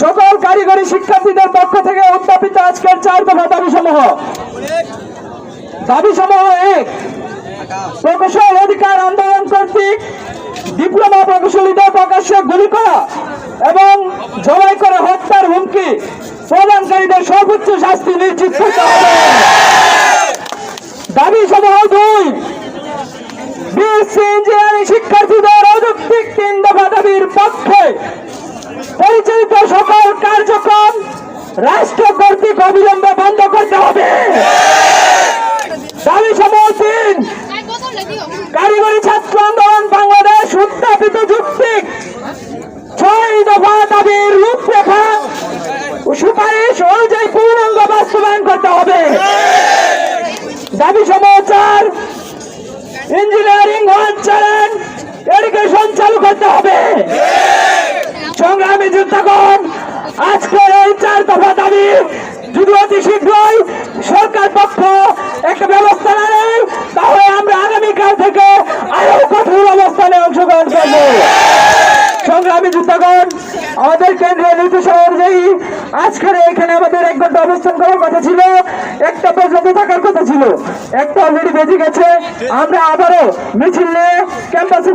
সকল কারিগরি শিক্ষার্থীদের পক্ষ থেকে উত্থাপিত আজকের 4 দফা দাবিসমূহ। দাবিসমূহ 1, প্রকৌশল অধিকার আন্দোলন কর্তৃক ডিপ্লোমা প্রকৌশলীদের প্রকাশ্যে গুলি করা এবং জবাই করে হত্যার হুমকি প্রদানকারীদের সর্বোচ্চ শাস্তি নিশ্চিত করতে হবে। দাবিসমূহ 2, বিএসসি ইঞ্জিনিয়ারিং শিক্ষার্থীদের অযৌক্তিক 3 দফা দাবির পক্ষে পরিচালিত সকল কার্যক্রম রাষ্ট্র কর্তৃক অবিলম্বে বন্ধ করতে হবে। দাবিসমূহ 3, কারিগরি ছাত্র আন্দোলন বাংলাদেশ উত্থাপিত যৌক্তিক 6 দফা দাবির রূপরেখা সুপারিশ অনুযায়ী পূর্ণাঙ্গ বাস্তবায়ন করতে হবে। দাবিসমূহ 4, ইঞ্জিনিয়ারিং চ্যালেঞ্জ এডুকেশন চালু করতে হবে। সংগ্রামী যোদ্ধাগণ, আজকের এই 4 দফা দাবি যদি অতি শীঘ্রই সরকার পক্ষ একটা ব্যবস্থা নেয় তাহলে আমরা আগামীকাল থেকে আরো কঠোর অবস্থানে অংশগ্রহণ করব। সংগ্রামী যোদ্ধাগণ, আমাদের কেন্দ্রীয় নির্দেশনা অনুযায়ী আজকের এখানে আমাদের 1 ঘন্টা অবস্থান করার কথা ছিল, 1টা পর্যন্ত থাকার কথা ছিল, 1টা অলরেডি বেজে গেছে। আমরা আবারও মিছিল নিয়ে ক্যাম্পাসে